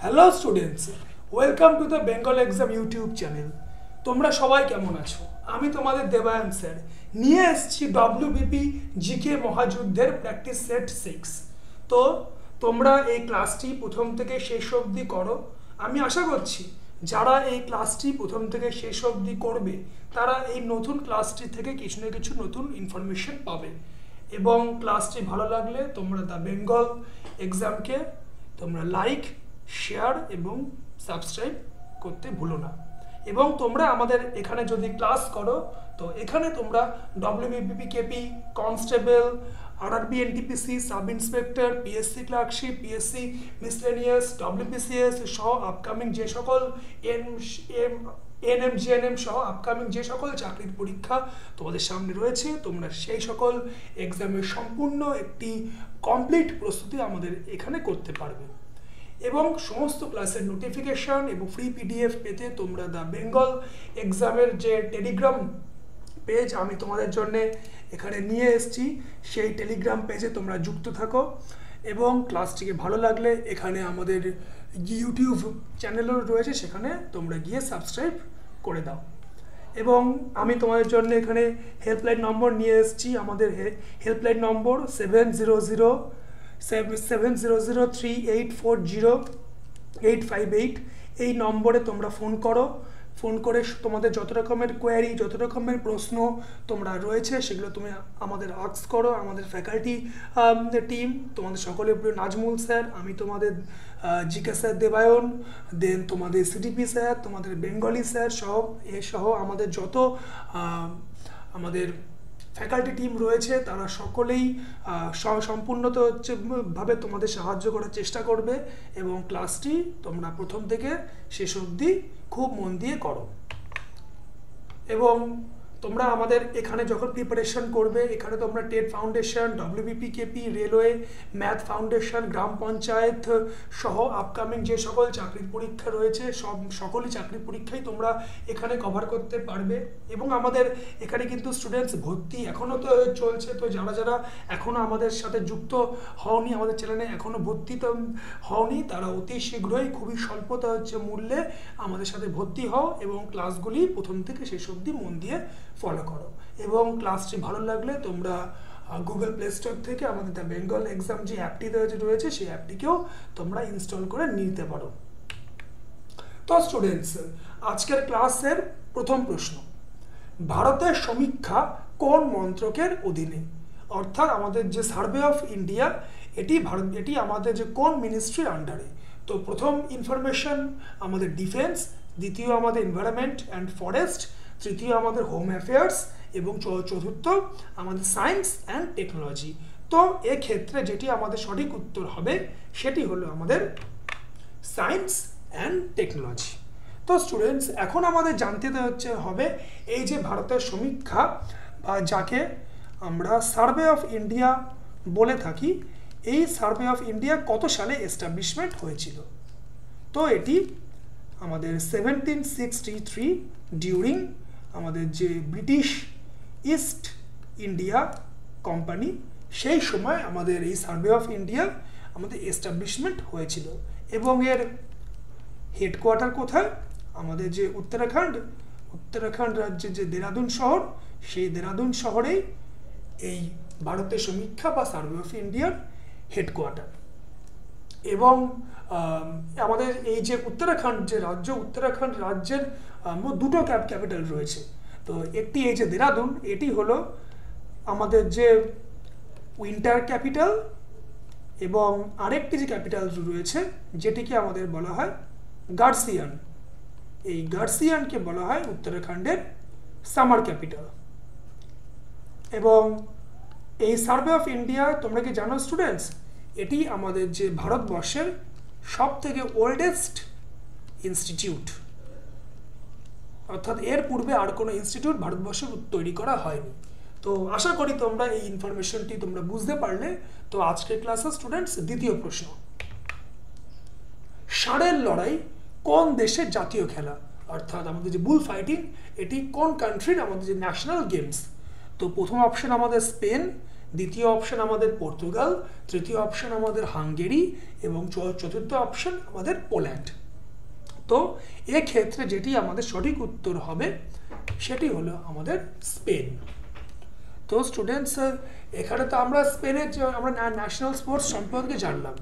Hello students, welcome to the Bengal exam YouTube channel. তোমরা সবাই কেমন আছো? আমি তোমাদের দেবায়ন স্যার নিয়ে এসেছি ডব্লিউবিপি জিকে মহাযুদ্ধের প্র্যাকটিস সেট 6। তো তোমরা এই ক্লাসটি প্রথম থেকে শেষ অবধি করো। আমি আশা করছি যারা এই ক্লাসটি প্রথম থেকে শেষ অবধি করবে তারা এই নতুন ক্লাসটি থেকে কিছু না কিছু নতুন ইনফরমেশন পাবে। এবং ক্লাসটি ভালো লাগলে তোমরা দ্য বেঙ্গল এক্সামকে তোমরা লাইক, শেয়ার এবং সাবস্ক্রাইব করতে ভুলো না। এবং তোমরা আমাদের এখানে যদি ক্লাস করো তো এখানে তোমরা WBP KP, constable, RRB NTPC, sub inspector, PSC clerkship, PSC miscellaneous, WBCS সহ আপকামিং যে সকল এনএম জিএনএম সহ আপকামিং যে সকল চাকরির পরীক্ষা তোমাদের সামনে রয়েছে, তোমরা সেই সকল এক্সামের সম্পূর্ণ একটি কমপ্লিট প্রস্তুতি আমাদের এখানে করতে পারবে। এবং সমস্ত ক্লাসের নোটিফিকেশান এবং ফ্রি পিডিএফ পেতে তোমরা দ্য বেঙ্গল এক্সামের যে টেলিগ্রাম পেজ আমি তোমাদের জন্য এখানে নিয়ে এসেছি, সেই টেলিগ্রাম পেজে তোমরা যুক্ত থাকো। এবং ক্লাসটিকে ভালো লাগলে এখানে আমাদের ইউটিউব চ্যানেলও রয়েছে, সেখানে তোমরা গিয়ে সাবস্ক্রাইব করে দাও। এবং আমি তোমাদের জন্য এখানে হেল্পলাইন নম্বর নিয়ে এসেছি। আমাদের হেল্পলাইন নম্বর 7003840858। এই নম্বরে তোমরা ফোন করে তোমাদের যত রকমের কোয়ারি, যত রকমের প্রশ্ন তোমরা রয়েছে সেগুলো তুমি আমাদের আস্ক করো। আমাদের ফ্যাকাল্টি টিম, তোমাদের সকলের প্রিয় নাজমুল স্যার, আমি তোমাদের জিকে স্যার দেবায়ন, দেন তোমাদের সিডিপি স্যার, তোমাদের বেঙ্গলি স্যার সহ আমাদের যত আমাদের ফ্যাকাল্টি টিম রয়েছে তারা সকলেই সম্পূর্ণত ভাবে তোমাদের সাহায্য করার চেষ্টা করবে। এবং ক্লাসটি তোমরা প্রথম থেকে শেষ অবধি খুব মন দিয়ে করো। এবং তোমরা আমাদের এখানে যখন প্রিপারেশন করবে, এখানে তোমরা TET foundation, WBP KP, railway, math foundation, গ্রাম পঞ্চায়েত সহ আপকামিং যে সকল চাকরির পরীক্ষা রয়েছে সকলই চাকরির পরীক্ষাই তোমরা এখানে কভার করতে পারবে। এবং আমাদের এখানে কিন্তু স্টুডেন্টস ভর্তি এখনও তো চলছে। তো যারা এখনও আমাদের সাথে যুক্ত হওনি, আমাদের চ্যানেলে এখনও ভর্তি হওনি, তারা অতি শীঘ্রই খুবই স্বল্পতা মূল্যে আমাদের সাথে ভর্তি হও এবং ক্লাসগুলি প্রথম থেকে শেষ অবধি মন দিয়ে ফলো করো। এবং ক্লাসটি ভালো লাগলে তোমরা গুগল প্লে স্টোর থেকে আমাদের দ্য বেঙ্গল এক্সাম যে অ্যাপটি রয়েছে সেই অ্যাপটিকেও তোমরা ইনস্টল করে নিতে পারো। তো স্টুডেন্টস, আজকের ক্লাসের প্রথম প্রশ্ন, ভারতের সমীক্ষা কোন মন্ত্রকের অধীনে? অর্থাৎ আমাদের যে সার্ভে অফ ইন্ডিয়া এটি আমাদের যে কোন মিনিস্ট্রির আন্ডারে? তো প্রথম ইনফরমেশন আমাদের ডিফেন্স, দ্বিতীয় আমাদের এনভায়রনমেন্ট অ্যান্ড ফরেস্ট, তৃতীয় আমাদের হোম অ্যাফেয়ার্স এবং চতুর্থ আমাদের সায়েন্স অ্যান্ড টেকনোলজি। তো এক্ষেত্রে যেটি আমাদের সঠিক উত্তর হবে সেটি হলো আমাদের সায়েন্স অ্যান্ড টেকনোলজি। তো স্টুডেন্টস, এখন আমাদের জানতে হবে এই যে ভারতের সমীক্ষা বা যাকে আমরা সার্ভে অফ ইন্ডিয়া বলে থাকি, এই সার্ভে অফ ইন্ডিয়া কত সালে এস্টাবলিশমেন্ট হয়েছিল? তো এটি আমাদের 1763 ডিউরিং আমাদের যে ব্রিটিশ ইস্ট ইন্ডিয়া কোম্পানি, সেই সময় আমাদের এই সার্ভে অফ ইন্ডিয়া আমাদের এস্টাবলিশমেন্ট হয়েছিল। এবং এর হেডকোয়ার্টার কোথায়? আমাদের যে উত্তরাখণ্ড রাজ্যের যে দেরাদুন শহর, সেই দেরাদুন শহরেই এই ভারতের সমীক্ষা বা সার্ভে অফ ইন্ডিয়ার হেডকোয়ার্টার। এবং আমাদের এই যে উত্তরাখণ্ড যে রাজ্য, উত্তরাখণ্ড রাজ্যের দুটো ক্যাপিটাল রয়েছে। তো একটি এই যে দেরাদুন, এটি হলো আমাদের যে উইন্টার ক্যাপিটাল, এবং আরেকটি যে ক্যাপিটাল রয়েছে যেটিকে আমাদের বলা হয় গার্সিয়ান। এই গার্সিয়ানকে বলা হয় উত্তরাখণ্ডের সামার ক্যাপিটাল। এবং এই সার্ভে অফ ইন্ডিয়া তোমরা কি জানো স্টুডেন্টস, এটি আমাদের যে ভারতবর্ষের সব থেকে ওল্ডেস্ট ইনস্টিটিউট। অর্থাৎ এর পূর্বে আর কোনো ইনস্টিটিউট ভারতবর্ষে তৈরি করা হয়নি। তো আশা করি তোমরা এই ইনফরমেশনটি তোমরা বুঝতে পারলে। তো আজকের ক্লাসে স্টুডেন্টস দ্বিতীয় প্রশ্ন, ষাঁড়ের লড়াই কোন দেশের জাতীয় খেলা? অর্থাৎ আমাদের যে বুল ফাইটিং, এটি কোন কান্ট্রির আমাদের যে ন্যাশনাল গেমস? তো প্রথম অপশন আমাদের স্পেন, দ্বিতীয় অপশন আমাদের পর্তুগাল, তৃতীয় অপশন আমাদের হাঙ্গেরি এবং চতুর্থ অপশন আমাদের পোল্যান্ড। তো এক্ষেত্রে যেটি আমাদের সঠিক উত্তর হবে সেটি হলো আমাদের স্পেন। তো স্টুডেন্টস, এখানে তো আমরা স্পেনের আমরা ন্যাশনাল স্পোর্টস সম্পর্কে জানলাম।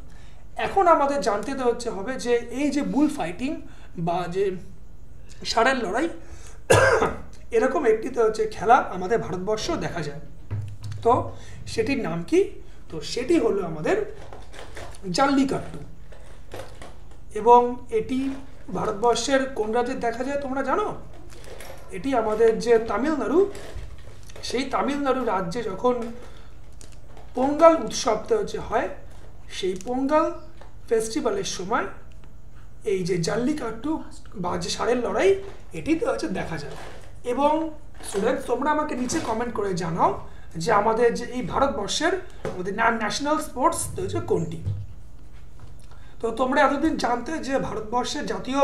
এখন আমাদের জানতে হবে যে এই যে বুল ফাইটিং বা যে ষাঁড়ের লড়াই, এরকম একটি খেলা আমাদের ভারতবর্ষ দেখা যায়। তো সেটির নাম কি? তো সেটি হলো আমাদের জাল্লিকাট্টু। এবং এটি ভারতবর্ষের কোন রাজ্যে দেখা যায় তোমরা জানো? এটি আমাদের যে তামিলনাড়ু, সেই তামিলনাড়ু রাজ্যে যখন পোঙ্গাল উৎসবটা হয়, সেই পোঙ্গাল ফেস্টিভ্যালের সময় এই যে জাল্লিকাট্টু বা যে ষাঁড়ের লড়াই, এটি দেখা যায়। এবং স্টুডেন্টস, তোমরা আমাকে নিচে কমেন্ট করে জানাও যে আমাদের যে এই ভারতবর্ষের আমাদের ন্যাশনাল স্পোর্টস কোনটি। তো তোমরা এতদিন জানতে যে ভারতবর্ষের জাতীয়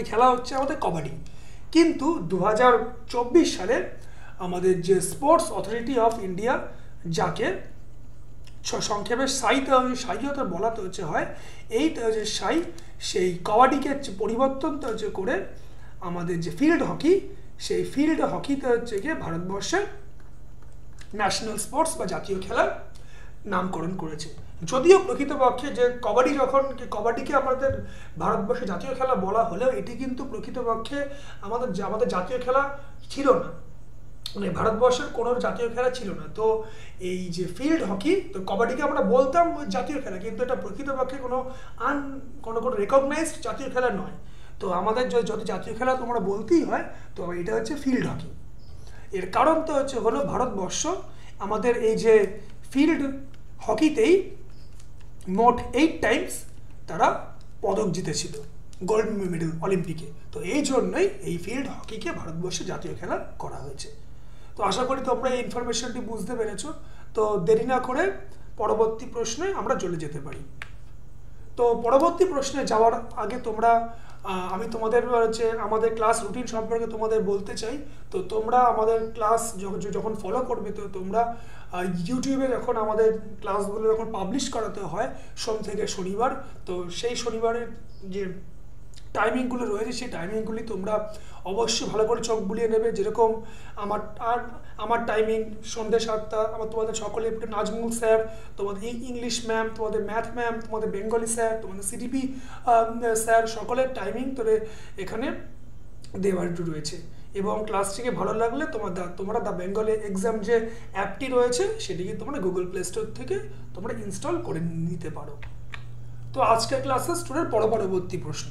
খেলা হচ্ছে আমাদের কবাডি, কিন্তু 2024 সালে আমাদের যে স্পোর্টস অথরিটি অফ ইন্ডিয়া, যাকে সংক্ষেপে সাইতে বলা হয়, এই সাই সেই কবাডিকে পরিবর্তন করে আমাদের যে ফিল্ড হকি, সেই ফিল্ড হকিতে গিয়ে ভারতবর্ষের ন্যাশনাল স্পোর্টস বা জাতীয় খেলার নামকরণ করেছে। যদিও প্রকৃতপক্ষে যে কবাডিকে আমাদের ভারতবর্ষের জাতীয় খেলা বলা হলেও এটি কিন্তু প্রকৃতপক্ষে আমাদের জাতীয় খেলা ছিল না, মানে ভারতবর্ষের কোনো জাতীয় খেলা ছিল না। তো এই যে ফিল্ড হকি, তো কবাডিকে আমরা বলতাম জাতীয় খেলা, কিন্তু এটা প্রকৃতপক্ষে কোনো রেকগনাইজড জাতীয় খেলা নয়। তো আমাদের যদি জাতীয় খেলা তোমরা বলতেই হয়, তো এটা হচ্ছে ফিল্ড হকি। এর কারণ তো হলো ভারতবর্ষ আমাদের এই যে ফিল্ড হকিতেই মোট 8 টাইমস তারা পদক জিতেছিল, গোল্ড মেডেল অলিম্পিকে। তো এই জন্যই এই ফিল্ড হকিকে ভারতবর্ষে জাতীয় খেলা করা হয়েছে। তো আশা করি তোমরা এই ইনফরমেশনটি বুঝতে পেরেছো। তো দেরি না করে পরবর্তী প্রশ্নে আমরা চলে যেতে পারি। তো পরবর্তী প্রশ্নে যাওয়ার আগে আমি তোমাদের আমাদের ক্লাস রুটিন সম্পর্কে তোমাদের বলতে চাই। তো তোমরা আমাদের ক্লাস যখন ফলো করবে, তো তোমরা ইউটিউবে যখন আমাদের ক্লাসগুলো যখন পাবলিশ করাতে হয় সোম থেকে শনিবার, তো সেই শনিবারের যে টাইমিংগুলো রয়েছে, সেই টাইমিংগুলি তোমরা অবশ্যই ভালো করে চোখ বুলিয়ে নেবে। যেরকম আমার টাইমিং সন্ধ্যে 7টা, তোমাদের সকলে নাজমুল স্যার, তোমাদের ইংলিশ ম্যাম, তোমাদের ম্যাথ ম্যাম, তোমাদের বেঙ্গলি স্যার, তোমাদের সিডিপি স্যার, সকলের টাইমিং এখানে দেওয়ার রয়েছে। এবং ক্লাসটিকে ভালো লাগলে তোমরা দ্য বেঙ্গলি এক্সাম যে অ্যাপটি রয়েছে, সেটিকে তোমরা গুগল প্লে স্টোর থেকে তোমরা ইনস্টল করে নিতে পারো। তো আজকের ক্লাসে স্টুডেন্ট পরবর্তী প্রশ্ন,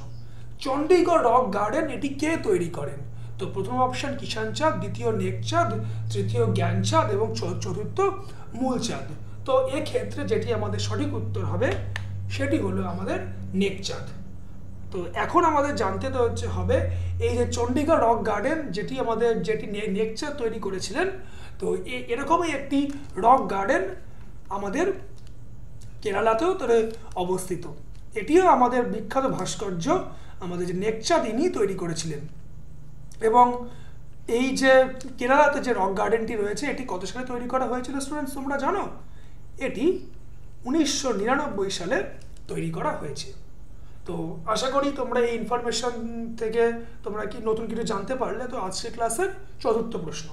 চণ্ডীগড় রক গার্ডেন এটি কে তৈরি করেন? তো প্রথম অপশন কিষাণ চাঁদ, দ্বিতীয় নেকচাঁদ, তৃতীয় জ্ঞানচাঁদ এবং চতুর্থ মূলচাঁদ। তো এক্ষেত্রে যেটি আমাদের সঠিক উত্তর হবে সেটি হলো আমাদের নেকচাঁদ। তো এখন আমাদের জানতে হবে এই যে চণ্ডীগড় রক গার্ডেন যেটি নেকচাঁদ তৈরি করেছিলেন, তো এরকমই একটি রক গার্ডেন আমাদের কেরালাতেও অবস্থিত। এটিও আমাদের বিখ্যাত ভাস্কর্য আমাদের যে নেকচাঁদ ইনি তৈরি করেছিলেন। এবং এই যে কেরালাতে যে রক গার্ডেনটি রয়েছে, এটি কত সালে তৈরি করা হয়েছিল স্টুডেন্টস তোমরা জানো? এটি 1999 সালে তৈরি করা হয়েছে। তো আশা করি তোমরা এই ইনফরমেশন থেকে তোমরা নতুন কিছু জানতে পারলে। তো আজকের ক্লাসের চতুর্থ প্রশ্ন,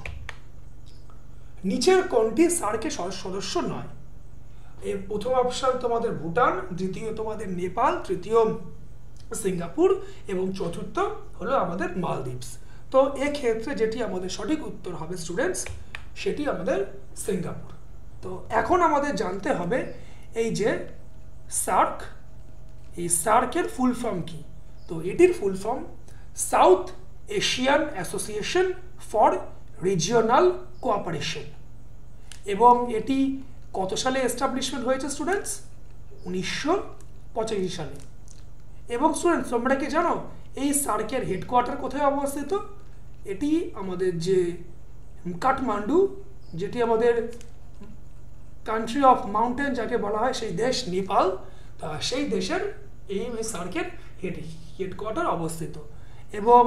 নিচের কোনটি সার্কের সদস্য নয়? এই প্রথম অপশন তোমাদের ভুটান, দ্বিতীয় তোমাদের নেপাল, তৃতীয় সিঙ্গাপুর এবং চতুর্থ হলো আমাদের মালদ্বীপস। তো এক্ষেত্রে যেটি আমাদের সঠিক উত্তর হবে স্টুডেন্টস, সেটি আমাদের সিঙ্গাপুর। তো এখন আমাদের জানতে হবে এই যে সার্ক, এই সার্কের ফুল ফর্ম কি? তো এটির full form south Asian association for regional cooperation. এবং এটি কত সালে এস্টাবলিশমেন্ট হয়েছে স্টুডেন্টস? 1985 সালে। এবং স্টুডেন্টস তোমরা কি জানো এই সার্কের হেডকোয়ার্টার কোথায় অবস্থিত? এটি আমাদের যে কাঠমান্ডু, যেটি আমাদের কান্ট্রি অফ মাউন্টেন যাকে বলা হয়, সেই দেশ নেপাল, তা সেই দেশের এই সার্কের হেডকোয়ার্টার অবস্থিত। এবং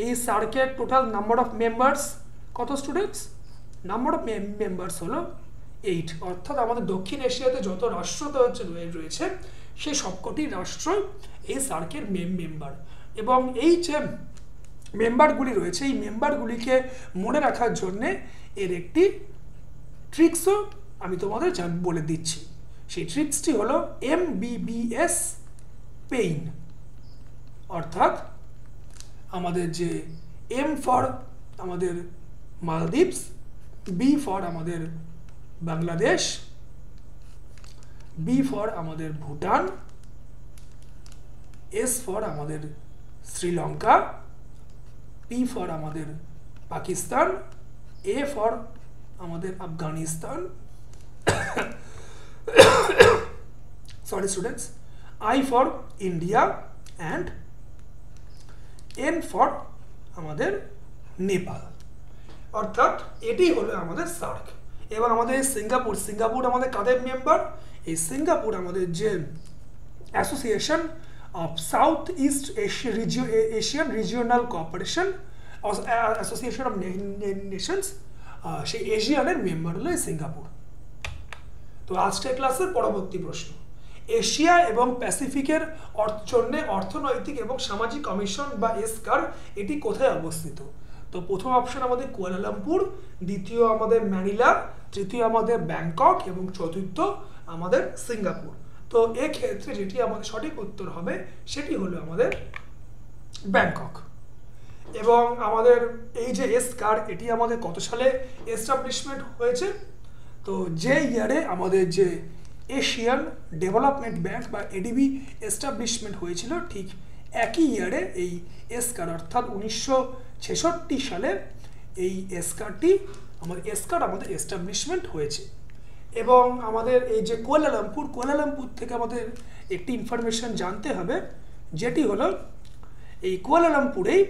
এই সার্কের টোটাল নাম্বার অফ মেম্বার্স কত স্টুডেন্টস? নাম্বার অফ মেম্বার্স হলো 8, অর্থাৎ আমাদের দক্ষিণ এশিয়াতে যত রাষ্ট্র রয়েছে সেই সবকটি রাষ্ট্র এই সার্কের মেম্বার। এবং এই যে মেম্বারগুলি রয়েছে এই মেম্বারগুলিকে মনে রাখার জন্যে এর একটি ট্রিক্সও আমি তোমাদের বলে দিচ্ছি। সেই ট্রিক্সটি হলো MBBS পেইন, অর্থাৎ আমাদের যে M ফর আমাদের মালদ্বীপস, B ফর আমাদের বাংলাদেশ, B ফর আমাদের ভুটান, S ফর আমাদের শ্রীলঙ্কা, P ফর আমাদের পাকিস্তান, A ফর আমাদের Afghanistan, sorry students, I for India and N for আমাদের নেপাল। অর্থাৎ এটি হলো আমাদের সার্ক। এবং আমাদের সিঙ্গাপুর আমাদের কাদের মেম্বার? এই সিঙ্গাপুর আমাদের যে association of south east Asian regional cooperation, association of Nations, সেই এশিয়ানের মেম্বার হলো এই সিঙ্গাপুর। তো আজকের ক্লাসের পরবর্তী প্রশ্ন, এশিয়া এবং প্যাসিফিকের জন্য অর্থনৈতিক এবং সামাজিক কমিশন বা এসকার এটি কোথায় অবস্থিত? তো প্রথম অপশন আমাদের কুয়ালালামপুর, দ্বিতীয় আমাদের ম্যানিলা, তৃতীয় আমাদের ব্যাংকক এবং চতুর্থ আমাদের সিঙ্গাপুর। তো এক্ষেত্রে যেটি আমাদের সঠিক উত্তর হবে সেটি হলো আমাদের ব্যাংকক। এবং আমাদের এই যে এসকার এটি আমাদের কত সালে এস্টাবলিশমেন্ট হয়েছে? তো যে ইয়ারে আমাদের যে এশিয়ান ডেভেলপমেন্ট ব্যাংক বা এডিবি এস্টাবলিশমেন্ট হয়েছিল ঠিক একই ইয়ারে এই এসকার অর্থাৎ 1966 সালে এই এসকার আমাদের এস্টাবলিশমেন্ট হয়েছে। এবং আমাদের এই যে কুয়ালালামপুর থেকে আমাদের একটি ইনফরমেশন জানতে হবে, যেটি হলো এই কুয়ালালামপুরেই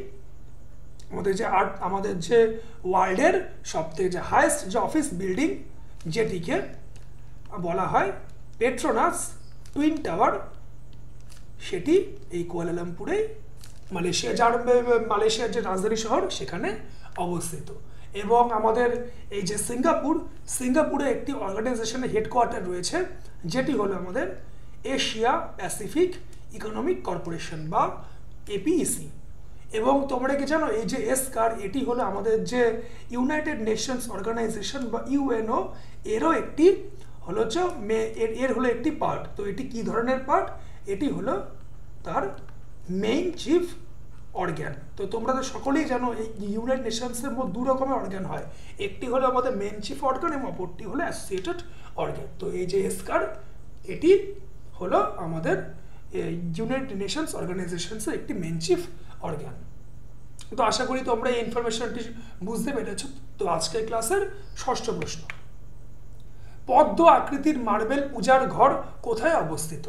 আমাদের যে ওয়ার্ল্ডের সবথেকে যে হাইয়েস্ট যে অফিস বিল্ডিং যেটিকে বলা হয় পেট্রোনাস টুইন টাওয়ার, সেটি এই কুয়ালালামপুরে মালয়েশিয়ার যে রাজধানী শহর সেখানে অবস্থিত। এবং আমাদের এই যে সিঙ্গাপুরে একটি অর্গানাইজেশনের হেডকোয়ার্টার রয়েছে যেটি হলো আমাদের এশিয়া প্যাসিফিক ইকোনমিক কর্পোরেশন বা APEC। এবং তোমরা কি জানো এই যে এসকার এটি হলো আমাদের যে ইউনাইটেড নেশনস অর্গানাইজেশন বা UNO এরও একটি হলো এর হলো একটি পার্ট। তো এটি কি ধরনের পার্ট? এটি হলো তার মেইন চিফ অর্গ্যান। তো তোমরা তো সকলেই জানো এই ইউনাইটেড নেশনসের মধ্যে দু রকমের অর্গ্যান হয়, একটি হলো আমাদের মেইন চিফ অর্গ্যান এবং অপরটি হলো অ্যাসোসিয়েটেড অর্গ্যান। তো এই যে এসকার এটি হলো আমাদের ইউনাইটেড নেশনস অর্গানাইজেশনসের একটি মেইন চিফ অর্গ্যান। তো আশা করি তোমরা এই ইনফরমেশনটি বুঝতে পেরেছ। তো আজকের ক্লাসের ষষ্ঠ প্রশ্ন, পদ্ম আকৃতির মার্বেল পূজার ঘর কোথায় অবস্থিত?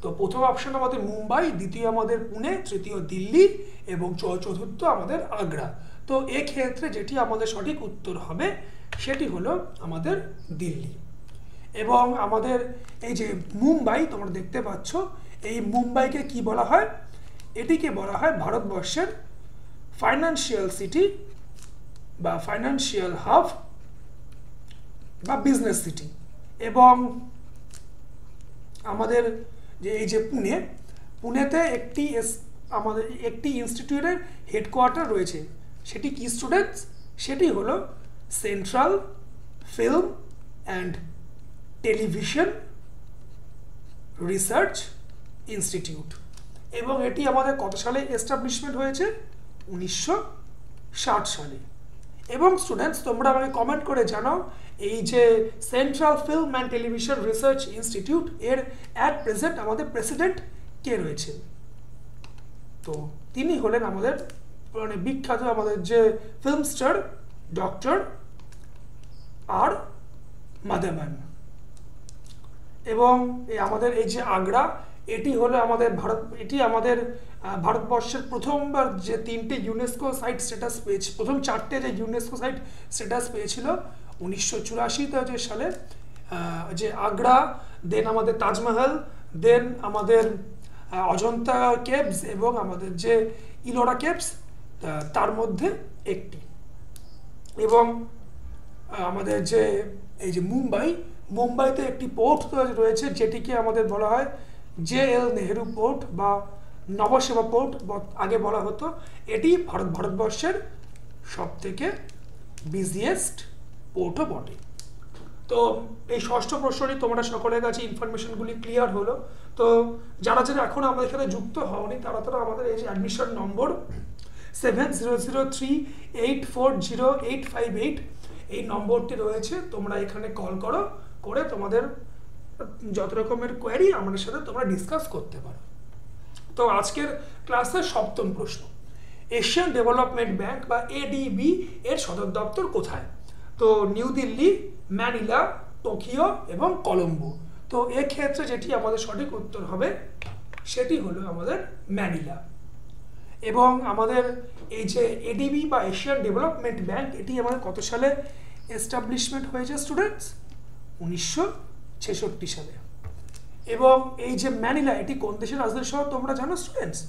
তো প্রথম অপশন আমাদের মুম্বাই, দ্বিতীয় আমাদের পুনে, তৃতীয় দিল্লি এবং চতুর্থ আমাদের আগ্রা। তো এক্ষেত্রে যেটি আমাদের সঠিক উত্তর হবে সেটি হলো আমাদের দিল্লি। এবং আমাদের এই যে মুম্বাই তোমরা দেখতে পাচ্ছ, এই মুম্বাইকে কি বলা হয়? এটিকে বলা হয় ভারতবর্ষের ফাইন্যান্সিয়াল সিটি বা ফাইন্যান্সিয়াল হাব বা বিজনেস সিটি। এবং আমাদের যে এই যে পুনেতে আমাদের একটি ইনস্টিটিউটের হেডকোয়ার্টার রয়েছে, সেটি কি স্টুডেন্টস? সেটি হলো central film and television research institute. এবং এটি আমাদের কত সালে এস্টাবলিশমেন্ট হয়েছে? 1960 সালে। এবং স্টুডেন্টস তোমরা আমাকে কমেন্ট করে জানাও এই যে central film and television research institute এর অ্যাট প্রেজেন্ট আমাদের প্রেসিডেন্ট কে রয়েছে? তো তিনি হলেন আমাদের বিখ্যাত আমাদের যে ফিল্ম স্টার ডক্টর আর মাধবন। এবং আমাদের এই যে আগ্রা এটি হলো আমাদের ভারতবর্ষের প্রথমবার যে 3টে ইউনেস্কো সাইট স্ট্যাটাস পেয়েছে, প্রথম 4টে যে ইউনেস্কো সাইট স্ট্যাটাস পেয়েছিল 1984 সালে, যে আগ্রা, দেন আমাদের তাজমহল, দেন আমাদের অজন্তা কেভস এবং আমাদের যে ইলোরা কেভস, তার মধ্যে একটি। এবং আমাদের যে এই যে মুম্বাইতে একটি পোর্ট রয়েছে যেটিকে আমাদের বলা হয় JL নেহেরু পোর্ট বা নবসেবা পোর্ট আগে বলা হতো। এটি ভারতবর্ষের সবথেকে বিজিয়েস্ট পোর্টও বটে। তো এই ষষ্ঠ প্রশ্নটি তোমরা সকলের কাছে ইনফরমেশনগুলি ক্লিয়ার হলো। তো যারা এখন আমাদের সাথে যুক্ত হওনি তারা আমাদের এই যে অ্যাডমিশন নম্বর 7003840858 এই নম্বরটি রয়েছে, তোমরা এখানে কল করে তোমাদের যত রকমের কোয়েরি আমাদের সাথে তোমরা ডিসকাস করতে পারো। তো আজকের ক্লাসের সপ্তম প্রশ্ন, এশিয়ান ডেভেলপমেন্ট ব্যাংক বা ADB এর সদর দপ্তর কোথায়? তো নিউ দিল্লি, ম্যানিলা, টোকিও এবং কলম্বো। তো এক্ষেত্রে যেটি আমাদের সঠিক উত্তর হবে সেটি হলো আমাদের ম্যানিলা। এবং আমাদের এই যে ADB বা এশিয়ান ডেভেলপমেন্ট ব্যাংক, এটি আমাদের কত সালে এস্টাবলিশমেন্ট হয়েছে স্টুডেন্টস? 1966 সালে। এবং এই যে ম্যানিলা, এটি কোন দেশের রাজধানী শহর তোমরা জানো স্টুডেন্টস?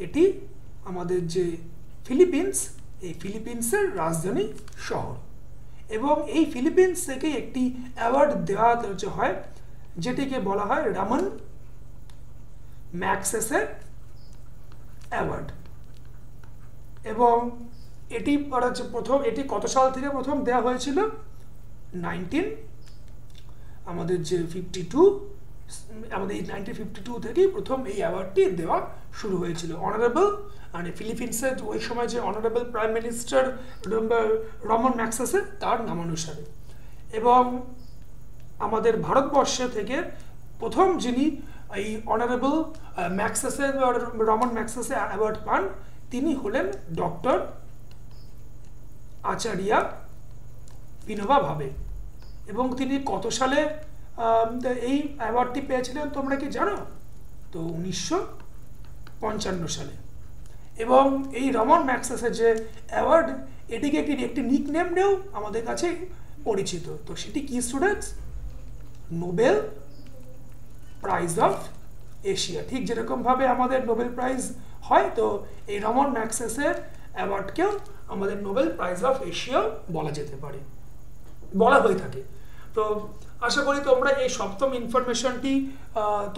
এটি আমাদের যে ফিলিপিন্স, এই ফিলিপিন্সের রাজধানী শহর। এবং এই ফিলিপিন্স থেকে একটি অ্যাওয়ার্ড দেওয়া হয় যেটিকে বলা হয় রামন ম্যাগসেসে অ্যাওয়ার্ড। এবং এটি এটি কত সাল থেকে প্রথম দেওয়া হয়েছিল? আমাদের যে 1952 থেকেই প্রথম এই অ্যাওয়ার্ডটি দেওয়া শুরু হয়েছিল। অনারেবল মানে ফিলিপিন্সের ওই সময় যে honourable prime minister Ramon Magsaysay তার নামানুসারে। এবং আমাদের ভারতবর্ষে থেকে প্রথম যিনি এই অনারেবল রামন ম্যাগসেসে অ্যাওয়ার্ড পান তিনি হলেন ডক্টর আচার্য বিনোবা ভাবে। এবং তিনি কত সালে এই অ্যাওয়ার্ডটি পেয়েছিলেন তোমরা কি জানো? তো 1955 সালে। এবং এই রামন ম্যাগসেসের যে অ্যাওয়ার্ড, এটিকে একটি নিকনেম নেও আমাদের কাছে পরিচিত। তো সেটি কি students? Nobel prize of Asia. ঠিক যেরকমভাবে আমাদের নোবেল প্রাইজ হয়, তো এই রামন ম্যাগসেসের অ্যাওয়ার্ডকেও আমাদের নোবেল প্রাইজ অফ এশিয়া বলা যেতে পারে, বলা হয়ে থাকে। তো আশা করি তোমরা এই সপ্তম ইনফরমেশনটি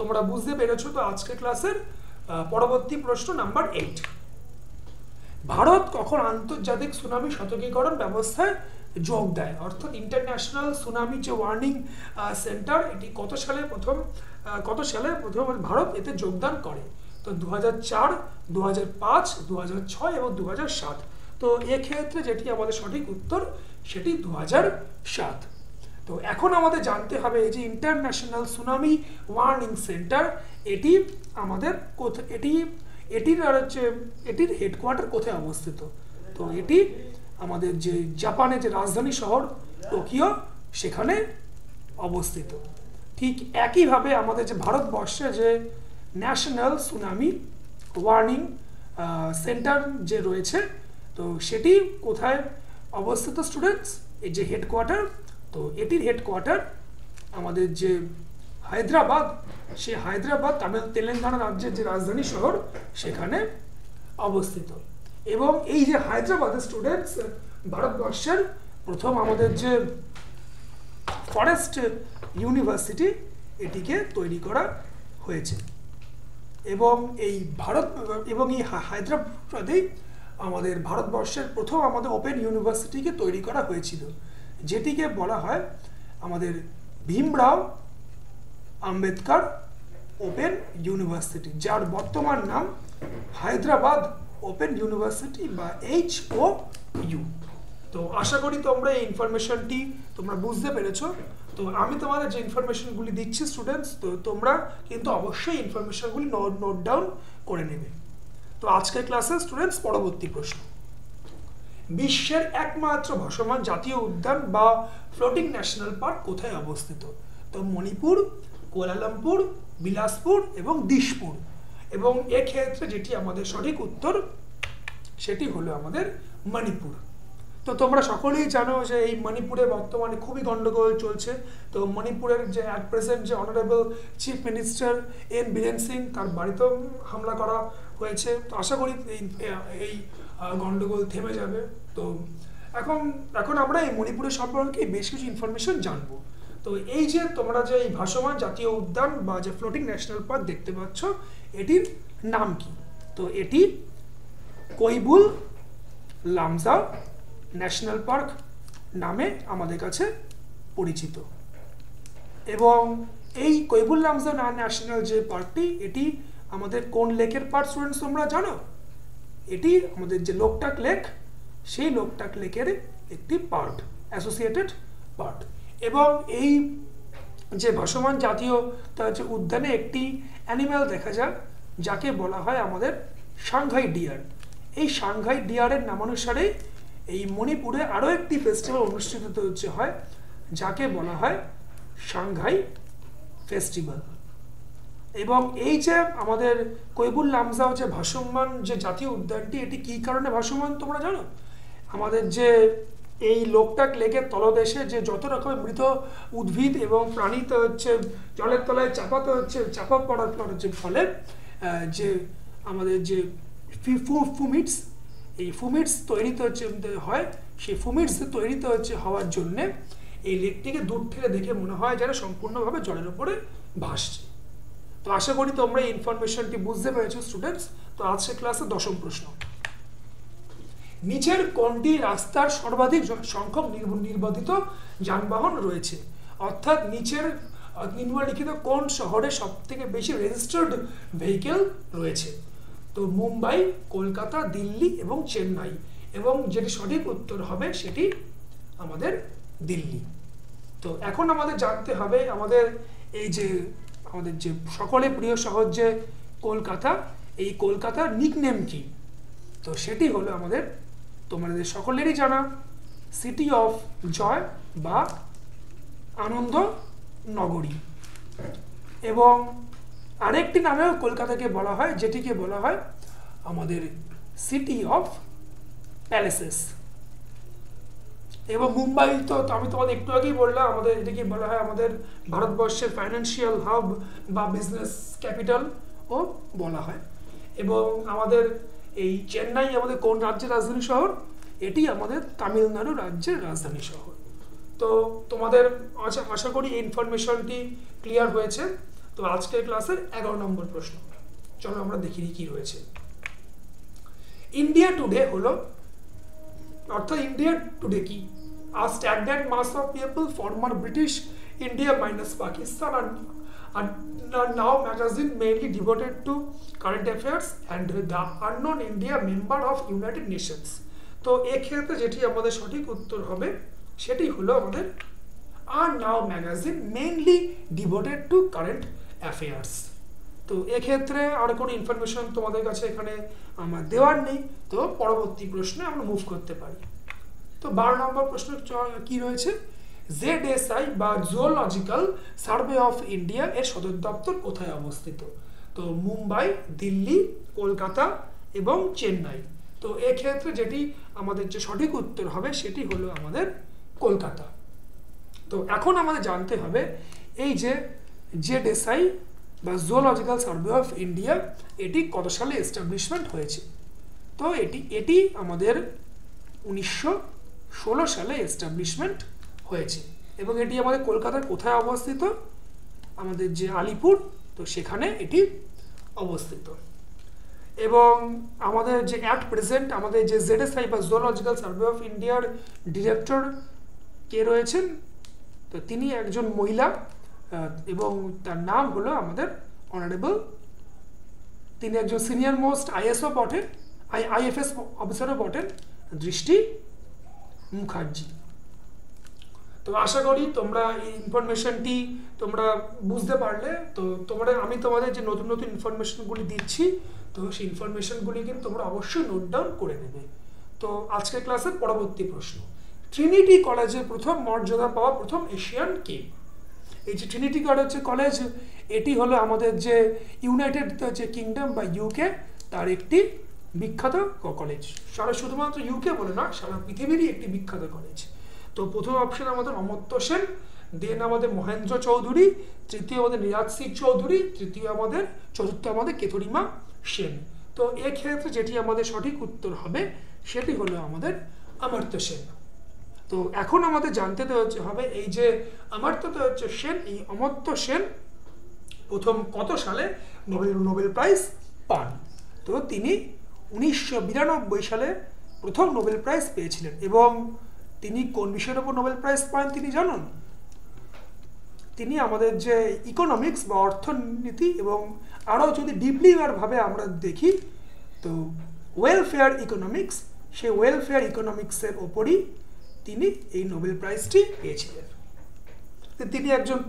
তোমরা বুঝতে পেরেছো। তো আজকের ক্লাসের পরবর্তী প্রশ্ন নাম্বার 8, ভারত কখন আন্তর্জাতিক সুনামি সতর্কীকরণ ব্যবস্থায় যোগ দেয়? অর্থাৎ ইন্টারন্যাশনাল সুনামি যে ওয়ার্নিং সেন্টার, এটি কত সালে প্রথম ভারত এতে যোগদান করে? তো 2004, 2005, 2006 এবং 2007। তো এক্ষেত্রে যেটি আমাদের সঠিক উত্তর সেটি 2007। তো এখন আমাদের জানতে হবে এই যে ইন্টারন্যাশনাল সুনামি ওয়ার্নিং সেন্টার, এটি আমাদের এটির হেডকোয়ার্টার কোথায় অবস্থিত? তো এটি আমাদের যে জাপানের যে রাজধানী শহর টোকিও সেখানে অবস্থিত। ঠিক একইভাবে আমাদের যে ভারতবর্ষে যে ন্যাশনাল সুনামি ওয়ার্নিং সেন্টার যে রয়েছে, তো সেটি কোথায় অবস্থিত স্টুডেন্টস? এই যে হেডকোয়ার্টার, তো এটির হেডকোয়ার্টার আমাদের যে হায়দ্রাবাদ, সে হায়দ্রাবাদ তেলেঙ্গানা রাজ্যের যে রাজধানী শহর সেখানে অবস্থিত। এবং এই যে হায়দ্রাবাদের স্টুডেন্টস, ভারতবর্ষের প্রথম আমাদের যে ফরেস্ট ইউনিভার্সিটি, এটিকে তৈরি করা হয়েছে। এবং এই হায়দ্রাবাদেই আমাদের ভারতবর্ষের প্রথম আমাদের ওপেন ইউনিভার্সিটিকে তৈরি করা হয়েছিল, যেটিকে বলা হয় আমাদের ভীমরাও আম্বেদকর ওপেন ইউনিভার্সিটি, যার বর্তমান নাম হায়দ্রাবাদ ওপেন ইউনিভার্সিটি বা HOU। তো আশা করি তোমরা এই ইনফরমেশনটি তোমরা বুঝতে পেরেছো। তো আমি তোমাদের যে ইনফরমেশনগুলি দিচ্ছি স্টুডেন্টস, তো তোমরা কিন্তু অবশ্যই ইনফরমেশনগুলি নোট ডাউন করে নেবে। তো আজকের ক্লাসে স্টুডেন্টস পরবর্তী প্রশ্ন, বিশ্বের একমাত্র ভাসমান জাতীয় উদ্যান বা ফ্লোটিং ন্যাশনাল পার্ক কোথায় অবস্থিত? তো মণিপুর, কুয়ালালামপুর, বিলাসপুর এবং দিশপুর। এবং এক্ষেত্রে যেটি আমাদের সঠিক উত্তর সেটি হলো আমাদের মণিপুর। তো তোমরা সকলেই জানো যে এই মণিপুরে বর্তমানে খুবই গন্ডগোল চলছে। তো মণিপুরের যে অ্যাট প্রেজেন্ট যে honourable chief minister N Biren Singh, তার বাড়িতেও হামলা করা হয়েছে। তো আশা করি এই গন্ডগোল থেমে যাবে। তো এখন এখন আমরা এই মণিপুরের সম্পর্কে বেশ কিছু ইনফরমেশন জানবো। তো এই যে তোমরা যে এই ভাসমান জাতীয় উদ্যান বা যে ফ্লোটিং ন্যাশনাল পার্ক দেখতে পাচ্ছ, এটির নাম কি? তো এটি কৈবুল লামজাও ন্যাশনাল পার্ক নামে আমাদের কাছে পরিচিত। এবং এই কৈবুল লামজাও ন্যাশনাল যে পার্কটি, এটি আমাদের কোন লেকের পার্ক স্টুডেন্টস তোমরা জানো? এটি আমাদের যে লোকটাক লেক, সেই লোকটাক লেকের একটি পার্ট, অ্যাসোসিয়েটেড পার্ট। এবং এই যে ভাসমান জাতীয় যে উদ্যানে একটি অ্যানিম্যাল দেখা যায় যাকে বলা হয় আমাদের সাংঘাই ডিয়ার। এই সাংঘাই ডিয়ারের নামানুসারে এই মণিপুরে আরও একটি ফেস্টিভ্যাল অনুষ্ঠিত হয় যাকে বলা হয় সাংঘাই ফেস্টিভ্যাল। এবং এই যে আমাদের কৈবুল লামজাও যে ভাসমান যে জাতীয় উদ্যানটি, এটি কী কারণে ভাসমান তোমরা জানো? আমাদের যে এই লোকটাক লেকের তলদেশে যে যত রকমের মৃত উদ্ভিদ এবং প্রাণীতে হচ্ছে জলের তলায় চাপা পড়ার ফলে যে আমাদের যে ফুমিটস, এই ফুমিটস তৈরিতে হয়, সেই ফুমিটস তৈরিতে হওয়ার জন্যে এই লেকটিকে দূর থেকে দেখে মনে হয় যেন সম্পূর্ণভাবে জলের উপরে ভাসছে। তো আশা করি তোমরা এই ইনফরমেশনটি বুঝতে পেরেছো স্টুডেন্টস। তো আজকের ক্লাসে 10ম প্রশ্ন, নিচের কোনটি রাস্তার সর্বাধিক সংখ্যক নির্বাধিত যানবাহন রয়েছে? অর্থাৎ নিচের নিম্নলিখিত কোন শহরে সব থেকে বেশি রেজিস্টার্ড ভেহিকেল রয়েছে? তো মুম্বাই, কলকাতা, দিল্লি এবং চেন্নাই। এবং যেটি সঠিক উত্তর হবে সেটি আমাদের দিল্লি। তো এখন আমাদের জানতে হবে আমাদের এই যে আমাদের যে সকলে প্রিয় শহর যে কলকাতা, এই কলকাতার নিকনেম কি? তো সেটি হলো আমাদের তোমাদের সকলেরই জানা সিটি অফ জয় বা আনন্দ নগরী। এবং আরেকটি নামেও কলকাতাকে বলা হয়, যেটিকে বলা হয় আমাদের সিটি অফ প্যালেসেস। এবং মুম্বাই তো আমি তোমাদের একটু আগেই বললাম, আমাদের এটাকে বলা হয় আমাদের ভারতবর্ষের ফাইন্যান্সিয়াল হাব বা বিজনেস ক্যাপিটাল ও বলা হয়। এবং আমাদের এই চেন্নাই আমাদের কোন রাজ্যের রাজধানী শহর? এটি আমাদের তামিলনাড়ু রাজ্যের রাজধানী শহর। তো তোমাদের আশা করি এই ইনফরমেশনটি ক্লিয়ার হয়েছে। তো আজকের ক্লাসের 11 নম্বর প্রশ্ন, চলো আমরা দেখি কি রয়েছে। ইন্ডিয়া টুডে হলো, অর্থাৎ ইন্ডিয়া টুডে কি? A stagnant mass of people, former British India minus Pakistan, are now magazine mainly devoted to current affairs, and the unknown India member of United Nations. তো এক্ষেত্রে যেটি আমাদের সঠিক উত্তর হবে সেটি হলো আমাদের আর now magazine mainly devoted to current affairs. তো এক্ষেত্রে আর কোনো ইনফরমেশন তোমাদের কাছে এখানে আমার দেওয়ার নেই। তো পরবর্তী প্রশ্নে আমরা মুভ করতে পারি। তো 12 নম্বর প্রশ্ন কি রয়েছে? ZSI বা জুওলজিক্যাল সার্ভে অফ ইন্ডিয়া এর সদর দপ্তর কোথায় অবস্থিত? তো মুম্বাই, দিল্লি, কলকাতা এবং চেন্নাই। তো এক্ষেত্রে যেটি আমাদের যে সঠিক উত্তর হবে সেটি হলো আমাদের কলকাতা। তো এখন আমাদের জানতে হবে এই যে ZSI বা জুওলজিক্যাল সার্ভে অফ ইন্ডিয়া এটি কত সালে এস্টাবলিশমেন্ট হয়েছে? তো এটি আমাদের 1916 সালে এস্টাবলিশমেন্ট হয়েছে। এবং এটি আমাদের কলকাতার কোথায় অবস্থিত? আমাদের যে আলিপুর, তো সেখানে এটি অবস্থিত। এবং আমাদের যে অ্যাট প্রেজেন্ট আমাদের যে ZSI বা জুওলজিক্যাল সার্ভে অফ ইন্ডিয়ার ডিরেক্টর কে রয়েছেন? তো তিনি একজন মহিলা এবং তার নাম হলো আমাদের অনারেবল, তিনি একজন সিনিয়র মোস্ট ISO বটেন, IFS অফিসারও বটেন, দৃষ্টি মুখার্জি। তো আশা করি তোমরা এই ইনফরমেশনটি তোমরা বুঝতে পারলে। তো আমি তোমাদের যে নতুন নতুন ইনফরমেশনগুলি দিচ্ছি, তো সেই ইনফরমেশনগুলি কিন্তু তোমরা অবশ্যই নোট ডাউন করে নেবে। তো আজকের ক্লাসের পরবর্তী প্রশ্ন, ট্রিনিটি কলেজের প্রথম মর্যাদা পাওয়া প্রথম এশিয়ান কে? এই যে ট্রিনিটি কলেজ, এটি হলো আমাদের যে ইউনাইটেড যে কিংডম বা UK তার একটি বিখ্যাত কলেজ। শুধুমাত্র UK বলে না, সারা পৃথিবীরই একটি বিখ্যাত কলেজ। তো প্রথম অপশন আমাদের অমর্ত্য সেন, দেন আমাদের মহেন্দ্র চৌধুরী, তৃতীয় আমাদের নিরাজ সিং চৌধুরী, চতুর্থ আমাদের কেতরিমা সেন। তো এক্ষেত্রে যেটি আমাদের সঠিক উত্তর হবে সেটি হলো আমাদের অমর্ত্য সেন। তো এখন আমাদের জানতে হবে এই যে অমর্ত্য সেন, এই অমর্ত্য সেন প্রথম কত সালে নোবেল প্রাইজ পান। তো তিনি 1992 সালে প্রথম নোবেল প্রাইজ পেয়েছিলেন। এবং তিনি কোন বিষয়ের উপর নোবেল প্রাইজ পান তিনি জানেন? তিনি আমাদের যে ইকোনমিক্স বা অর্থনীতি, এবং আরও যদি ডিপলি ভাবে আমরা দেখি তো ওয়েলফেয়ার ইকোনমিক্স, সেই ওয়েলফেয়ার ইকোনমিক্সের ওপরই তিনি এই নোবেল প্রাইজটি পেয়েছিলেন।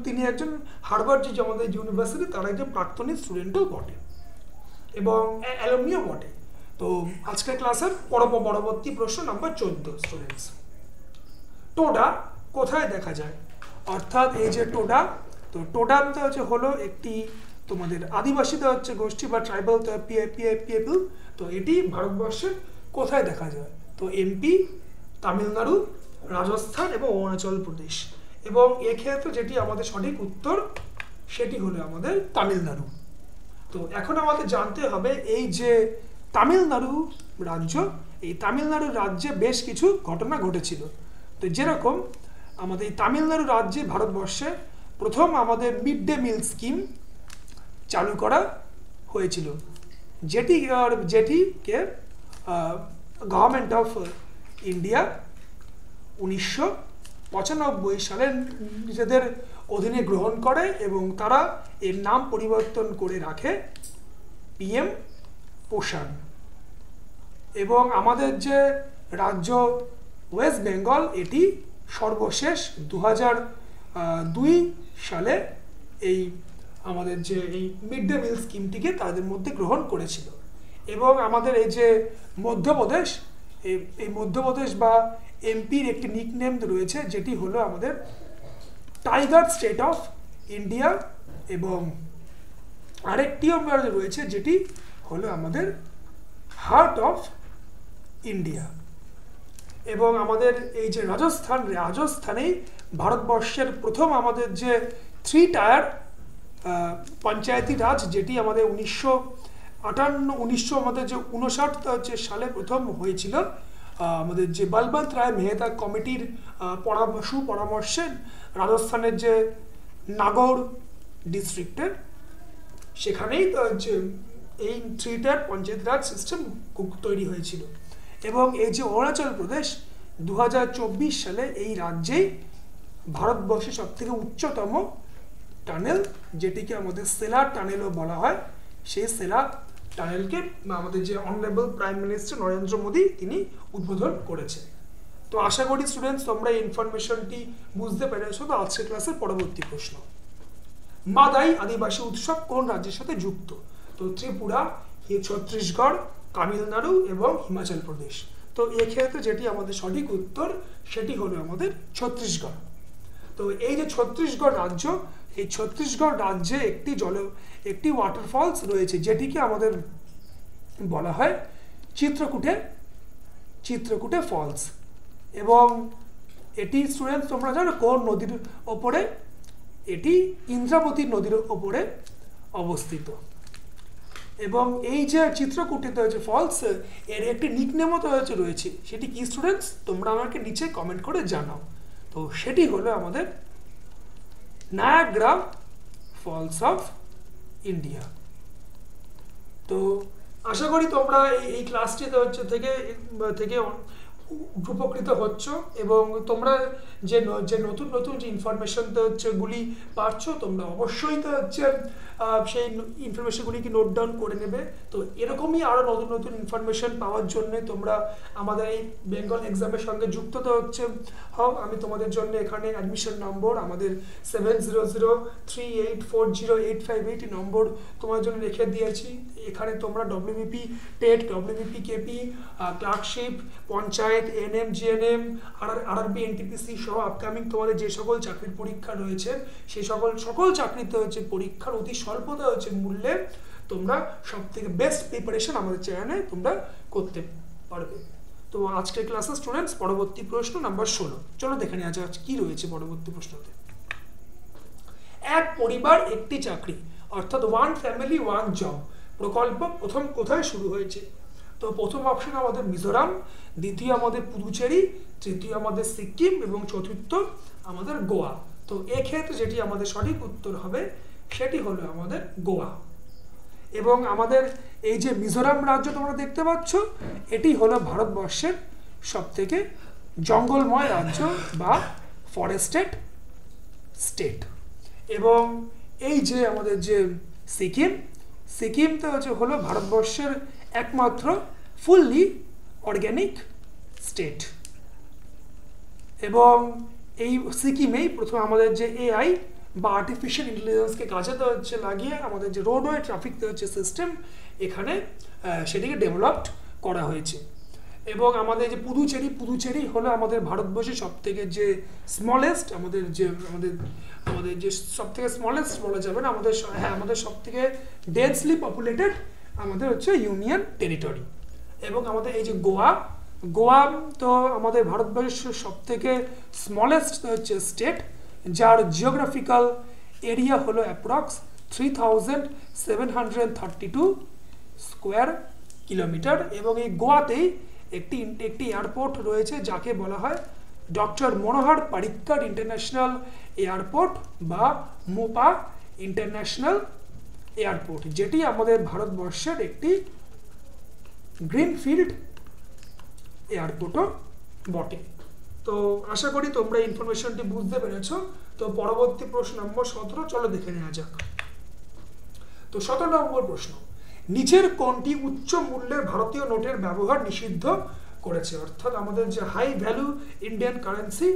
তিনি একজন হার্ভার্ড যে আমাদের ইউনিভার্সিটি তার একজন প্রাক্তনী স্টুডেন্টও বটে এবং অ্যালুমনিও বটে। তো আজকের ক্লাসের পরবর্তী প্রশ্ন নাম্বার 14 স্টুডেন্টস, টোডা কোথায় দেখা যায়? অর্থাৎ এই যে টোডা, তো টোডা হলো একটি তোমাদের আদিবাসী গোষ্ঠী বা ট্রাইবাল পিপল। তো এটি ভারতবর্ষের কোথায় দেখা যায়? তো এমপি, তামিলনাড়ু, রাজস্থান এবং অরুণাচল প্রদেশ। এবং এক্ষেত্রে যেটি আমাদের সঠিক উত্তর সেটি হলো আমাদের তামিলনাড়ু। তো এখন আমাদের জানতে হবে এই যে তামিলনাড়ু রাজ্য, এই তামিলনাড়ু রাজ্যে বেশ কিছু ঘটনা ঘটেছিল। তো যেরকম আমাদের এই তামিলনাড়ু রাজ্যে ভারতবর্ষে প্রথম আমাদের মিড ডে মিল স্কিম চালু করা হয়েছিল, যেটিকে গভর্নমেন্ট অফ ইন্ডিয়া 1995 সালে নিজেদের অধীনে গ্রহণ করে এবং তারা এর নাম পরিবর্তন করে রাখে পিএম পোষণ। এবং আমাদের যে রাজ্য ওয়েস্ট বেঙ্গল, এটি সর্বশেষ 2002 সালে এই আমাদের যে এই মিড ডে মিল স্কিমটিকে তাদের মধ্যে গ্রহণ করেছিল। এবং আমাদের এই যে মধ্যপ্রদেশ, এই মধ্যপ্রদেশ বা এমপির একটি নিকনেম রয়েছে যেটি হলো আমাদের টাইগার স্টেট অফ ইন্ডিয়া, এবং আরেকটিও রয়েছে যেটি হলো আমাদের হার্ট অফ ইন্ডিয়া। এবং আমাদের এই যে রাজস্থানেই ভারতবর্ষের প্রথম আমাদের যে 3 টায়ার পঞ্চায়েতি রাজ, যেটি আমাদের 1959 সালে প্রথম হয়েছিল আমাদের যে বলবন্ত রায় মেহতা কমিটির সুপরামর্শে রাজস্থানের যে নাগৌর ডিস্ট্রিক্টের সেখানেই যে এই 3 টায়ার পঞ্চায়েত রাজ সিস্টেম তৈরি হয়েছিল। এবং এই যে অরুণাচল প্রদেশ 2024 সালে এই রাজ্যেই ভারতবর্ষের সবথেকে উচ্চতম টানেল, যেটিকে আমাদের সেলার টানেলও বলা হয়, সেই সেলার টানেলকে আমাদের যে honourable prime minister Narendra Modi তিনি উদ্বোধন করেছেন। তো আশা করি স্টুডেন্টস তোমরা এই ইনফরমেশনটি বুঝতে পেরেছো। তো আজকের ক্লাসের পরবর্তী প্রশ্ন, মাদাই আদিবাসী উৎসব কোন রাজ্যের সাথে যুক্ত? তো ত্রিপুরা, ছত্তিশগড়, তামিলনাড়ু এবং হিমাচল প্রদেশ। তো এক্ষেত্রে যেটি আমাদের সঠিক উত্তর সেটি হলো আমাদের ছত্তিশগড়। তো এই যে ছত্তিশগড় রাজ্য, এই ছত্তিশগড় রাজ্যে একটি ওয়াটারফলস রয়েছে যেটিকে আমাদের বলা হয় চিত্রকূটে ফলস। এবং এটি স্টুডেন্টস তোমরা জানো কোন নদীর ওপরে? এটি ইন্দ্রাবতী নদীর ওপরে অবস্থিত। এবং এই যে চিত্রকূটে ফলস, এর একটি নিকনেমও রয়েছে, সেটি কি স্টুডেন্টস তোমরা আমাকে নিচে কমেন্ট করে জানাও। তো সেটি হলো আমাদের নায়াগ্রা ফলস অফ ইন্ডিয়া। তো আশা করি তোমরা এই ক্লাসটিতে থেকে উপকৃত হচ্ছ এবং তোমরা যে নতুন যে ইনফরমেশন গুলি পাচ্ছ তোমরা অবশ্যই সেই ইনফরমেশনগুলিকে নোট ডাউন করে নেবে। তো এরকমই আরও নতুন ইনফরমেশন পাওয়ার জন্য তোমরা আমাদের এই বেঙ্গল এক্সামের সঙ্গে যুক্ত হও। আমি তোমাদের জন্য এখানে অ্যাডমিশন নম্বর আমাদের 7003840858 নম্বর তোমার জন্য রেখে দিয়েছি। এখানে তোমরা WBP TET, WBP KP, clerkship, panchayat, NM, GNM, RRB, NTPC সহ আপকামিং তোমাদের যে সকল চাকরির পরীক্ষা রয়েছে সেই সকল চাকরিতে পরীক্ষার অতি স্বল্পতা মূল্যে তোমরা সবথেকে বেস্ট প্রিপারেশন আমাদের চ্যানেলে তোমরা করতে পারবে। তো আজকের ক্লাসে স্টুডেন্টস পরবর্তী প্রশ্ন নাম্বার 16, চলো দেখে নেওয়া যাক কি রয়েছে পরবর্তী প্রশ্নতে। এক পরিবার একটি চাকরি অর্থাৎ ওয়ান ফ্যামিলি ওয়ান জব প্রকল্প প্রথম কোথায় শুরু হয়েছে? তো প্রথম অপশন আমাদের মিজোরাম, দ্বিতীয় আমাদের পুদুচেরি, তৃতীয় আমাদের সিকিম এবং চতুর্থ আমাদের গোয়া। তো এক্ষেত্রে যেটি আমাদের সঠিক উত্তর হবে সেটি হলো আমাদের গোয়া। এবং আমাদের এই যে মিজোরাম রাজ্য তোমরা দেখতে পাচ্ছ, এটি হলো ভারতবর্ষের সবথেকে জঙ্গলময় রাজ্য বা ফরেস্টেড স্টেট। এবং এই যে আমাদের যে সিকিম, সিকিম তো হলো ভারতবর্ষের একমাত্র ফুললি অর্গ্যানিক স্টেট। এবং এই সিকিমেই প্রথম আমাদের যে এআই বা আর্টিফিশিয়াল ইন্টেলিজেন্সকে কাজে লাগিয়ে আমাদের যে রোডওয়ে ট্রাফিক সিস্টেম এখানে সেটিকে ডেভেলপড করা হয়েছে। এবং আমাদের যে পুদুচেরি হলো আমাদের ভারতবর্ষের সবথেকে যে স্মলেস্ট, আমাদের যে সবথেকে স্মলেস্ট বলা যাবে না, আমাদের সবথেকে ডেন্সলি পপুলেটেড আমাদের হচ্ছে ইউনিয়ন টেরিটরি। এবং আমাদের এই যে গোয়া তো আমাদের ভারতবর্ষের সবথেকে স্মলেস্ট হচ্ছে স্টেট, যার জিওগ্রাফিক্যাল এরিয়া হলো অ্যাপ্রক্স 3732 স্কোয়ার কিলোমিটার। এবং এই গোয়াতেই একটি এয়ারপোর্ট রয়েছে যাকে বলা হয় ডক্টর মনোহর পারিক্কর ইন্টারন্যাশনাল এয়ারপোর্ট বা মোপা ইন্টারন্যাশনাল এয়ারপোর্ট, যেটি আমাদের ভারতবর্ষের একটি গ্রিনফিল্ড এয়ারপোর্টও বটে। তো আশা করি তোমরা ইনফরমেশনটি বুঝতে পেরেছ। তো পরবর্তী প্রশ্ন নম্বর 17 চলো দেখে নেওয়া যাক। তো 17 নম্বর প্রশ্ন, নিচের কোনটি উচ্চ মূল্যের ভারতীয় নোটের ব্যবহার নিষিদ্ধ করেছে? অর্থাৎ আমাদের যে হাই ভ্যালু ইন্ডিয়ান কারেন্সি,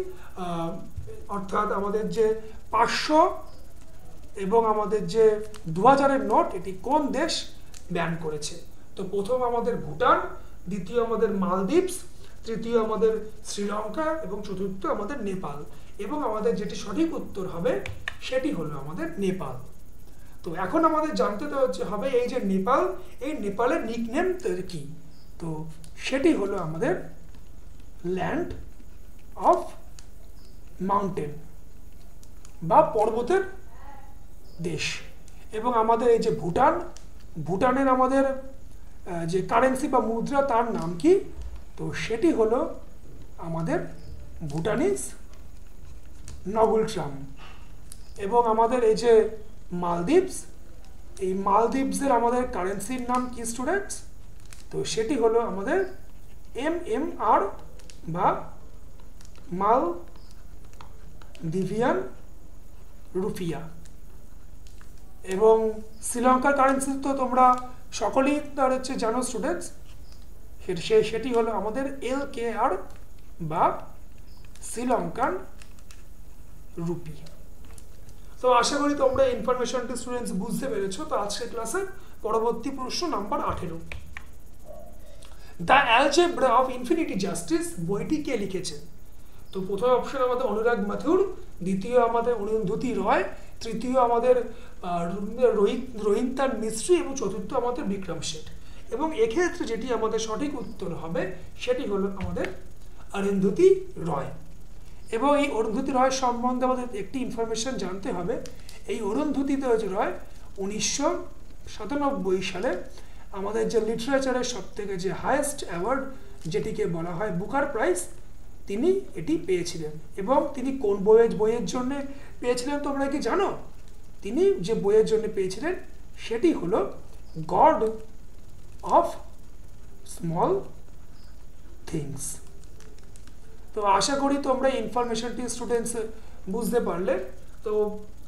অর্থাৎ আমাদের যে 500 এবং আমাদের যে 2000-এর নোট, এটি কোন দেশ ব্যান করেছে? তো প্রথম আমাদের ভুটান, দ্বিতীয় আমাদের মালদ্বীপস, তৃতীয় আমাদের শ্রীলঙ্কা এবং চতুর্থ আমাদের নেপাল। এবং আমাদের যেটি সঠিক উত্তর হবে সেটি হলো আমাদের নেপাল। তো এখন আমাদের জানতে হবে এই যে নেপাল, এই নেপালের নিকনেম কি? তো সেটি হলো আমাদের ল্যান্ড অফ মাউন্টেন বা পর্বতের দেশ। এবং আমাদের এই যে ভুটানের আমাদের যে কারেন্সি বা মুদ্রা তার নাম কি? তো সেটি হলো আমাদের ভুটানিজ নগুলট্রাম। এবং আমাদের এই যে মালদ্বীপস, এই মালদ্বীপসের আমাদের কারেন্সির নাম কি স্টুডেন্টস? তো সেটি হলো আমাদের MMR বা মালদিভিয়ান রুপিয়া। এবং শ্রীলঙ্কার কারেন্সি তো তোমরা সকলেই তার হচ্ছে জানো স্টুডেন্টস, সেটি হলো আমাদের LKR বা শ্রীলঙ্কান রুপি। তো আশা করি তোমরা ইনফরমেশনটি স্টুডেন্টস বুঝতে পেরেছো। তো আজকের ক্লাসের পরবর্তী প্রশ্ন number 18, the algebra of infinity justice বইটি কে লিখেছেন? তো প্রথম অপশন আমাদের অনুরাগ মাথুর, দ্বিতীয় আমাদের অরুন্ধতী রয়, তৃতীয় আমাদের রোহিন্টন মিস্ত্রি এবং চতুর্থ আমাদের বিক্রম শেঠ। এবং এক্ষেত্রে যেটি আমাদের সঠিক উত্তর হবে সেটি হলো আমাদের অরুন্ধতী রয়। এবং এই অরুন্ধতী রয় সম্বন্ধে আমাদের একটি ইনফরমেশন জানতে হবে। এই অরুন্ধতী রয় 1997 সালে আমাদের যে লিটারেচারের সবথেকে যে হাইয়েস্ট অ্যাওয়ার্ড যেটিকে বলা হয় বুকার প্রাইজ, তিনি এটি পেয়েছিলেন। এবং তিনি কোন বইয়ের জন্য পেয়েছিলেন তোমরা কি জানো? তিনি যে বইয়ের জন্য পেয়েছিলেন সেটি হলো গড অফ স্মল থিংস। তো আশা করি তোমরা ইনফরমেশনটি স্টুডেন্টস বুঝতে পারলে। তো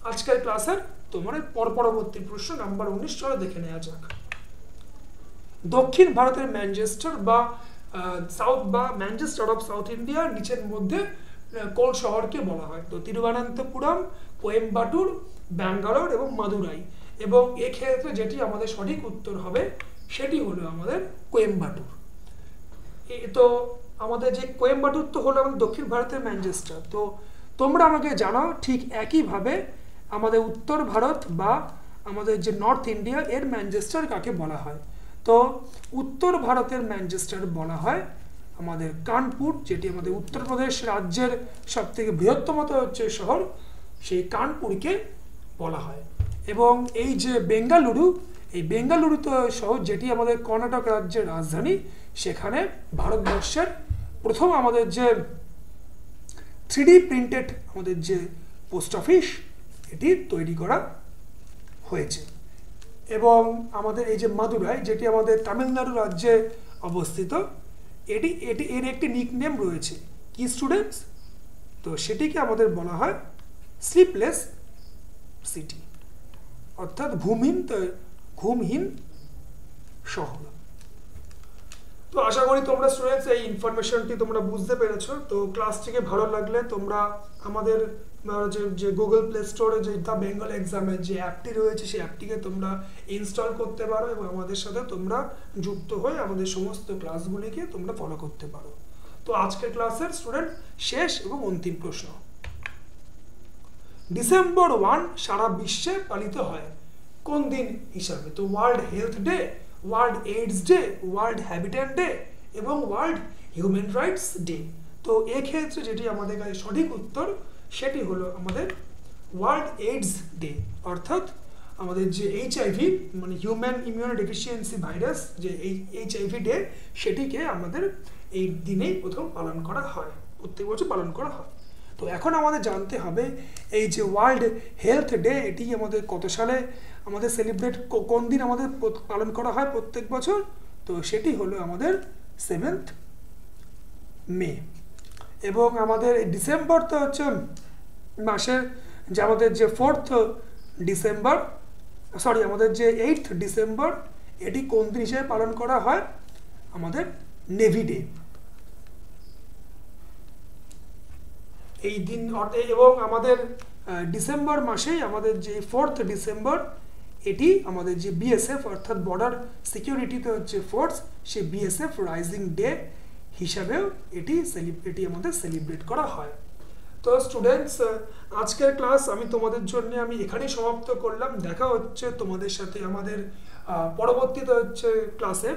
আজকের ক্লাসের তোমার পরবর্তী প্রশ্ন নাম্বার 19 চলো দেখে নেওয়া যাক। দক্ষিণ ভারতের ম্যানচেস্টার বা ম্যানচেস্টার অফ সাউথ ইন্ডিয়ার নিচের মধ্যে কোন শহরকে বলা হয়? তো তিরুবনন্তপুরম, কোয়েম্বাটুর, ব্যাঙ্গালোর এবং মাদুরাই। এবং এক্ষেত্রে যেটি আমাদের সঠিক উত্তর হবে সেটি হলো আমাদের কোয়েম্বাটুর। তো আমাদের যে কোয়েম্বাটুর তো হলো আমাদের দক্ষিণ ভারতের ম্যানচেস্টার। তো তোমরা আমাকে জানাও ঠিক একইভাবে আমাদের উত্তর ভারত বা আমাদের যে নর্থ ইন্ডিয়া এর ম্যানচেস্টার কাকে বলা হয়? তো উত্তর ভারতের ম্যানচেস্টার বলা হয় আমাদের কানপুর, যেটি আমাদের উত্তরপ্রদেশ রাজ্যের সবথেকে বৃহত্তম হচ্ছে শহর, সেই কানপুরকে বলা হয়। এবং এই যে বেঙ্গালুরু, এই বেঙ্গালুরু শহর, যেটি আমাদের কর্ণাটক রাজ্যের রাজধানী, সেখানে ভারতবর্ষের প্রথম আমাদের যে 3D প্রিন্টেড আমাদের যে পোস্ট অফিস, এটি তৈরি করা হয়েছে। এবং আমাদের এই যে মাদুরাই, যেটি আমাদের তামিলনাড়ু রাজ্যে অবস্থিত, এর একটি নিকনেম রয়েছে কি স্টুডেন্টস? তো সেটিকে আমাদের বলা হয় স্লিপলেস সিটি, অর্থাৎ ঘুমহীন শহর। তো আশা করি তোমরা স্টুডেন্টস এই ইনফরমেশনটি তোমরা বুঝতে পেরেছো। তো ক্লাসটিকে ভালো লাগলে তোমরা আমাদের যে গুগল প্লে স্টোরে যে দ্য বেঙ্গল এক্সামের যে অ্যাপটি রয়েছে, সেই অ্যাপটিকে তোমরা ইনস্টল করতে পারো এবং আমাদের সাথে তোমরা যুক্ত হয়ে আমাদের সমস্ত ক্লাসগুলিকে তোমরা ফলো করতে পারো। তো আজকের ক্লাসের স্টুডেন্ট শেষ এবং অন্তিম প্রশ্ন। ডিসেম্বর 1 সারা বিশ্বে পালিত হয় কোন দিন হিসাবে? তো world health day, world AIDS day, world habitat day এবং ওয়ার্ল্ড হিউম্যান রাইটস ডে। তো এক্ষেত্রে যেটি আমাদের কাছে সঠিক উত্তর, সেটি হলো আমাদের ওয়ার্ল্ড এইডস ডে, অর্থাৎ আমাদের যে এইচআইভি মানে হিউম্যান ইমিউনো ডেফিসিয়েন্সি ভাইরাস, যে এই এইচআইভি ডে, সেটিকে আমাদের এই দিনেই প্রথম পালন করা হয়, প্রত্যেক বছর পালন করা হয়। তো এখন আমাদের জানতে হবে এই যে ওয়ার্ল্ড হেলথ ডে, এটি আমাদের কত সালে আমাদের সেলিব্রেট, কোন দিন আমাদের পালন করা হয় প্রত্যেক বছর? তো সেটি হলো আমাদের 7th মে। এবং আমাদের ডিসেম্বর তো হচ্ছে মাসের যে আমাদের যে 4th ডিসেম্বর, সরি আমাদের যে 8th ডিসেম্বর, এটি কোন দিন হিসেবে পালন করা হয়? আমাদের নেভি ডে। এই দিন এবং আমাদের ডিসেম্বর মাসেই আমাদের যে 4th ডিসেম্বর, এটি আমাদের যে বিএসএফ অর্থাৎ বর্ডার সিকিউরিটিতে হচ্ছে ফোর্স, সেই বিএসএফ রাইজিং ডে হিসাবেও এটি আমাদের সেলিব্রেট করা হয়। তো স্টুডেন্টস, আজকের ক্লাস আমি তোমাদের জন্য এখানেই সমাপ্ত করলাম। দেখা হচ্ছে তোমাদের সাথে আমাদের পরবর্তীতে হচ্ছে ক্লাসে,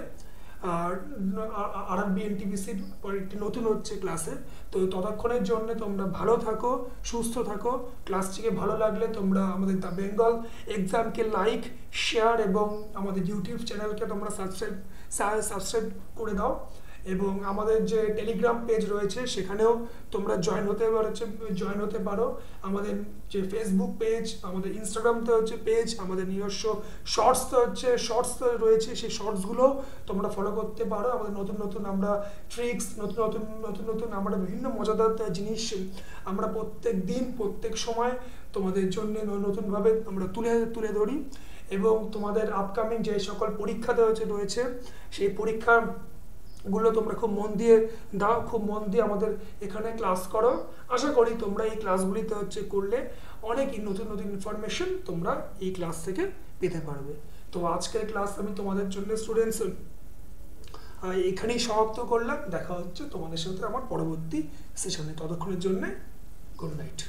আরআরবি এনটিপিসির একটি নতুন হচ্ছে ক্লাসে। তো ততক্ষণের জন্য তোমরা ভালো থাকো, সুস্থ থাকো। ক্লাসটিকে ভালো লাগলে তোমরা আমাদের দ্য বেঙ্গল এক্সামকে লাইক, শেয়ার এবং আমাদের ইউটিউব চ্যানেলকে তোমরা সাবস্ক্রাইব করে দাও। এবং আমাদের যে টেলিগ্রাম পেজ রয়েছে, সেখানেও তোমরা জয়েন হতে পারো। আমাদের যে ফেসবুক পেজ, আমাদের ইনস্টাগ্রামতে হচ্ছে পেজ, আমাদের নিজস্ব শর্টস রয়েছে, সেই শর্টসগুলো তোমরা ফলো করতে পারো। আমাদের নতুন নতুন আমরা ট্রিক্স, নতুন আমরা বিভিন্ন মজাদার জিনিস আমরা প্রত্যেক দিন প্রত্যেক সময় তোমাদের জন্য নতুনভাবে আমরা তুলে ধরি। এবং তোমাদের আপকামিং যে সকল পরীক্ষাতে রয়েছে, সেই পরীক্ষাগুলো তোমরা খুব মন দিয়ে দাও, খুব মন দিয়ে আমাদের এখানে ক্লাস করো। আশা করি তোমরা এই ক্লাসগুলিতে করলে অনেক নতুন ইনফরমেশন তোমরা এই ক্লাস থেকে পেতে পারবে। তো আজকের ক্লাস আমি তোমাদের জন্য স্টুডেন্টস এখানেই সমাপ্ত করলাম। দেখা হচ্ছে তোমাদের সাথে আমার পরবর্তী সেশনে। ততক্ষণের জন্য গুড নাইট।